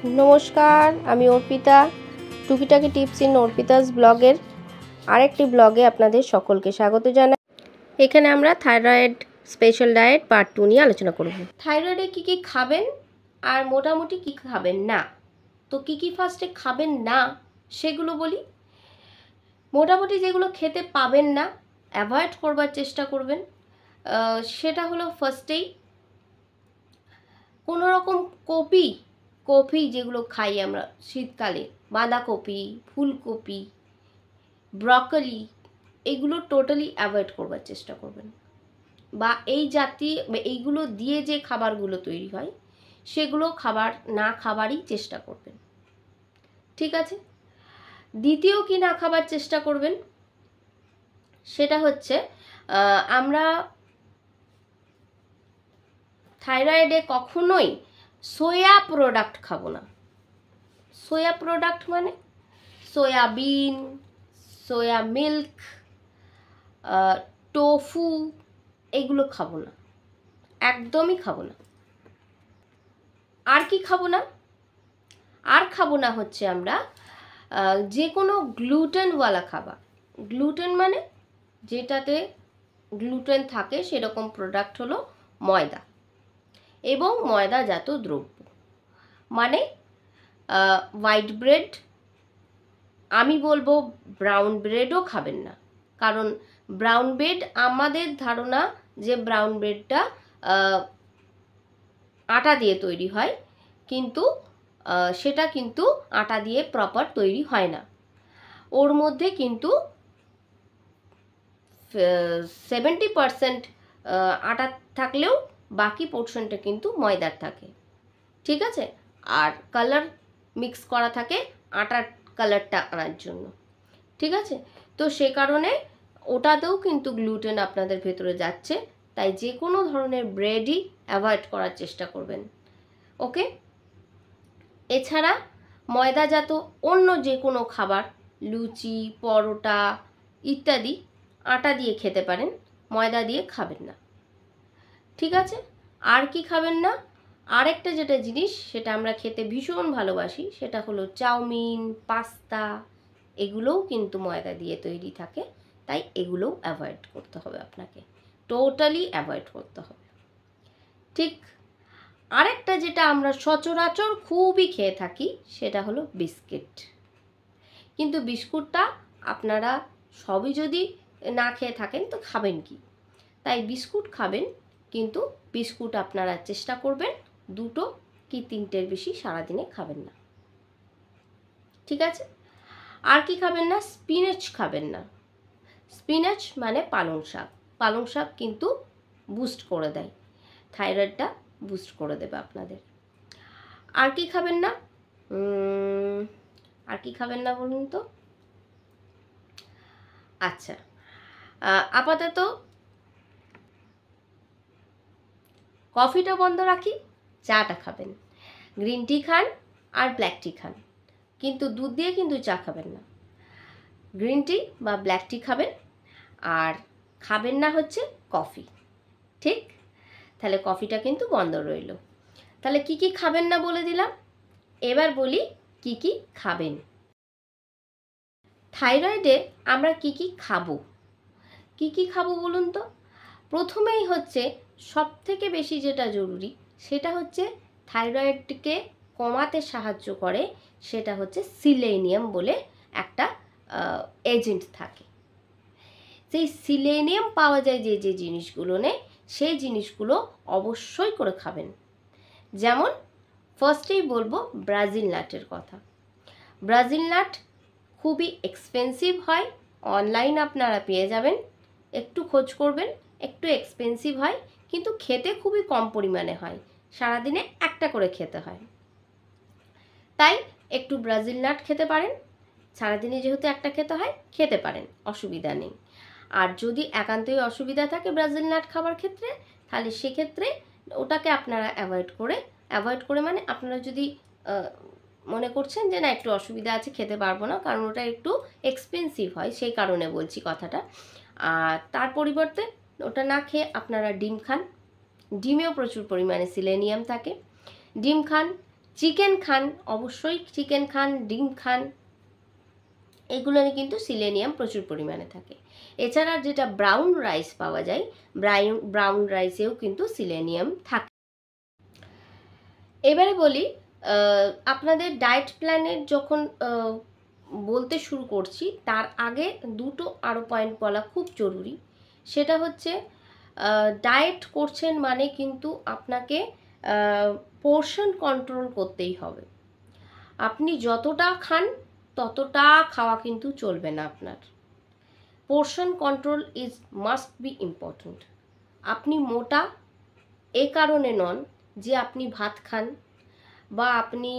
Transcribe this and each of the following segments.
নমস্কার, আমি অর্পিতা। টুকিটাকি টিপস ইন অর্পিতাস ব্লগের আরেকটি ব্লগে আপনাদের সকলকে স্বাগত জানাই। এখানে আমরা থাইরয়েড স্পেশাল ডায়েট পার্ট 2 নিয়ে আলোচনা করব। থাইরয়েডে কী কী খাবেন আর মোটামুটি কী খাবেন না। তো কী কী ফার্স্টে খাবেন না সেগুলো বলি। মোটামুটি যেগুলো খেতে পাবেন না, অ্যাভয়েড করবার চেষ্টা করবেন, সেটা হলো ফার্স্টেই কোনো রকম কপি যেগুলো খাই আমরা শীতকালে, বাঁধাকপি, ফুলকপি, ব্রকলি, এগুলো টোটালি অ্যাভয়েড করবার চেষ্টা করবেন। বা এই জাতীয় এইগুলো দিয়ে যে খাবারগুলো তৈরি হয় সেগুলো না খাবারই চেষ্টা করবেন, ঠিক আছে। দ্বিতীয় কি না খাবার চেষ্টা করবেন সেটা হচ্ছে আমরা থাইরয়েডে কখনোই সোয়া প্রোডাক্ট খাবো না। সোয়া প্রোডাক্ট মানে সয়াবিন, সোয়া মিল্ক, টোফু, এগুলো খাবো না, একদমই খাবো না। আর কি খাবো না? আর খাবো না হচ্ছে আমরা যে কোনো গ্লুটেনওয়ালা খাবার। গ্লুটেন মানে যেটাতে গ্লুটেন থাকে সেরকম প্রোডাক্ট হলো ময়দা এবং ময়দাজাত দ্রব্য, মানে হোয়াইট ব্রেড, আমি বলবো ব্রাউন ব্রেডও খাবেন না। কারণ ব্রাউন ব্রেড, আমাদের ধারণা যে ব্রাউন ব্রেডটা আটা দিয়ে তৈরি হয়, কিন্তু সেটা কিন্তু আটা দিয়ে প্রপার তৈরি হয় না। ওর মধ্যে কিন্তু 70% আটা থাকলেও বাকি পোর্শনটা কিন্তু ময়দার থাকে, ঠিক আছে। আর কালার মিক্স করা থাকে আটার কালারটা আনার জন্য, ঠিক আছে। তো সে কারণে ওটাতেও কিন্তু গ্লুটেন আপনাদের ভেতরে যাচ্ছে, তাই যে কোনো ধরনের ব্রেডই অ্যাভয়েড করার চেষ্টা করবেন, ওকে। এছাড়া ময়দাজাত অন্য যে কোনো খাবার, লুচি, পরোটা ইত্যাদি আটা দিয়ে খেতে পারেন, ময়দা দিয়ে খাবেন না, ঠিক আছে। আর কি খাবেন না? আরেকটা যেটা জিনিস সেটা আমরা খেতে ভীষণ ভালোবাসি, সেটা হলো চাউমিন, পাস্তা, এগুলোও কিন্তু ময়দা দিয়ে তৈরি থাকে, তাই এগুলোও অ্যাভয়েড করতে হবে আপনাকে, টোটালি অ্যাভয়েড করতে হবে, ঠিক। আরেকটা যেটা আমরা সচরাচর খুবই খেয়ে থাকি সেটা হলো বিস্কিট। কিন্তু বিস্কুটটা আপনারা সবই যদি না খেয়ে থাকেন তো খাবেন কি? তাই বিস্কুট খাবেন, কিন্তু বিস্কুট আপনারা চেষ্টা করবেন 2 কি 3টের বেশি সারাদিনে খাবেন না, ঠিক আছে। আর কি খাবেন না? স্পিনাচ খাবেন না। স্পিনাচ মানে পালং শাক। পালং শাক কিন্তু বুস্ট করে দেয়, থাইরয়েডটা বুস্ট করে দেবে আপনাদের। আর কি খাবেন না? আর কি খাবেন না বলুন তো? আচ্ছা, আপাতত কফিটা বন্ধ রাখি, চাটা খাবেন। গ্রিন টি খান আর ব্ল্যাক টি খান, কিন্তু দুধ দিয়ে কিন্তু চা খাবেন না। গ্রিন টি বা ব্ল্যাক টি খাবেন, আর খাবেন না হচ্ছে কফি, ঠিক। তাহলে কফিটা কিন্তু বন্ধ রইল। তাহলে কি কি খাবেন না বলে দিলাম, এবার বলি কি কি খাবেন। থাইরয়েডে আমরা কি কি খাবো, কি কি খাবো বলুন তো? প্রথমেই হচ্ছে সবথেকে বেশি যেটা জরুরি সেটা হচ্ছে থাইরয়েডকে কমাতে সাহায্য করে, সেটা হচ্ছে সিলেনিয়াম বলে একটা এজেন্ট থাকে। সেই সিলেনিয়াম পাওয়া যায় যে যে জিনিসগুলো নেই, সেই জিনিসগুলো অবশ্যই করে খাবেন। যেমন ফার্স্টেই বলবো ব্রাজিল নাটের কথা। ব্রাজিল নাট খুবই এক্সপেন্সিভ হয়, অনলাইন আপনারা পেয়ে যাবেন, একটু খোঁজ করবেন, একটু এক্সপেন্সিভ হয়, কিন্তু খেতে খুবই কম পরিমাণে হয়, সারাদিনে একটা করে খেতে হয়। তাই একটু ব্রাজিল নাট খেতে পারেন, সারাদিনে যেহেতু একটা খেতে হয়, খেতে পারেন, অসুবিধা নেই। আর যদি একান্তই অসুবিধা থাকে ব্রাজিল নাট খাবার ক্ষেত্রে, তাহলে সেক্ষেত্রে ওটাকে আপনারা অ্যাভয়েড করে মানে আপনারা যদি মনে করছেন যে না একটু অসুবিধা আছে, খেতে পারবো না, কারণ ওটা একটু এক্সপেন্সিভ হয়, সেই কারণে বলছি কথাটা। আর তার পরিবর্তে ওটা না খেয়ে আপনারা ডিম খান, ডিমেও প্রচুর পরিমাণে সিলেনিয়াম থাকে। ডিম খান, চিকেন খান, অবশ্যই চিকেন খান, ডিম খান, এগুলোতে কিন্তু সিলেনিয়াম প্রচুর পরিমাণে থাকে। এছাড়া যেটা ব্রাউন রাইস পাওয়া যায়, ব্রাউন রাইসেও কিন্তু সিলেনিয়াম থাকে। এবারে বলি, আপনাদের ডায়েট প্ল্যানের যখন বলতে শুরু করছি তার আগে দুটো আরও পয়েন্ট বলা খুব জরুরি। সেটা হচ্ছে ডায়েট করছেন মানে কিন্তু আপনাকে পোর্শন কন্ট্রোল করতেই হবে। আপনি যতটা খান ততটা খাওয়া কিন্তু চলবে না আপনার। Portion control is must be important. আপনি মোটা এ কারণে নন যে আপনি ভাত খান বা আপনি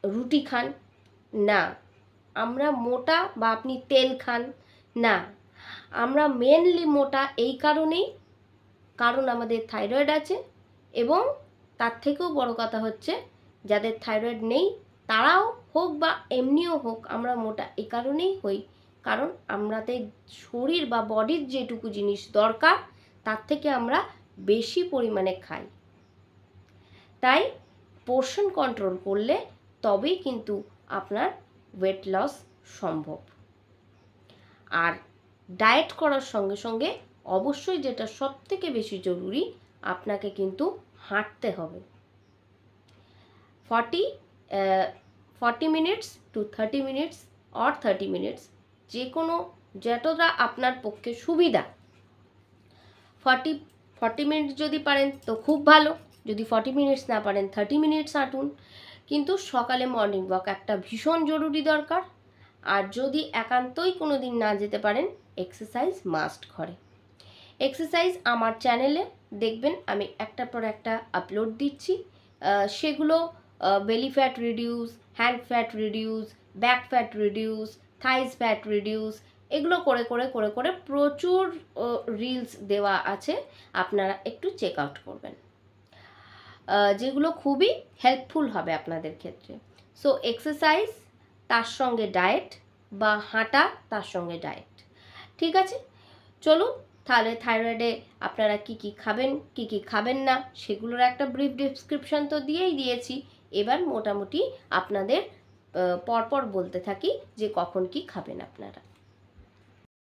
রুটি খান, না। আমরা মোটা বা আপনি তেল খান, না। আমরা মেনলি মোটা এই কারণেই, কারণ আমাদের থাইরয়েড আছে, এবং তার থেকেও বড় কথা হচ্ছে যাদের থাইরয়েড নেই তারাও হোক বা এমনিও হোক, আমরা মোটা এই কারণেই হই কারণ আমাদের শরীর বা বডির যেটুকু জিনিস দরকার তার থেকে আমরা বেশি পরিমাণে খাই। তাই পোর্শন কন্ট্রোল করলে তবেই কিন্তু আপনার ওয়েট লস সম্ভব। আর ডায়েট করার সঙ্গে সঙ্গে অবশ্যই যেটা সবথেকে বেশি জরুরি, আপনাকে কিন্তু হাঁটতে হবে। 40 minutes to 30 minutes or 30 minutes, যে কোনো যতটা আপনার পক্ষে সুবিধা। 40 মিনিটস যদি পারেন তো খুব ভালো, যদি 40 মিনিটস না পারেন 30 মিনিটস হাঁটুন। কিন্তু সকালে মর্নিং ওয়াক একটা ভীষণ জরুরি দরকার। আর যদি একান্তই কোনো দিন না যেতে পারেন, এক্সারসাইজ মাস্ট ঘরে। এক্সারসাইজ আমার চ্যানেলে দেখবেন আমি একটার পর একটা আপলোড দিচ্ছি। সেগুলো belly fat reduce, hand fat reduce, back fat reduce, thighs fat reduce, এগুলো করে করে করে করে প্রচুর রিলস দেওয়া আছে, আপনারা একটু চেক আউট করবেন, যেগুলো খুবই হেল্পফুল হবে আপনাদের ক্ষেত্রে। সো এক্সারসাইজ তার সঙ্গে ডায়েট, বা হাঁটা তার সঙ্গে ডায়েট, ঠিক আছে? চলুন তাহলে থাইরয়েডে আপনারা কি কি খাবেন কি কি খাবেন না সেগুলোর একটা ব্রিফ ডেসক্রিপশন তো দিয়েই দিয়েছি। এবার মোটামুটি আপনাদের পরপর বলতে থাকি যে কখন কি খাবেন আপনারা।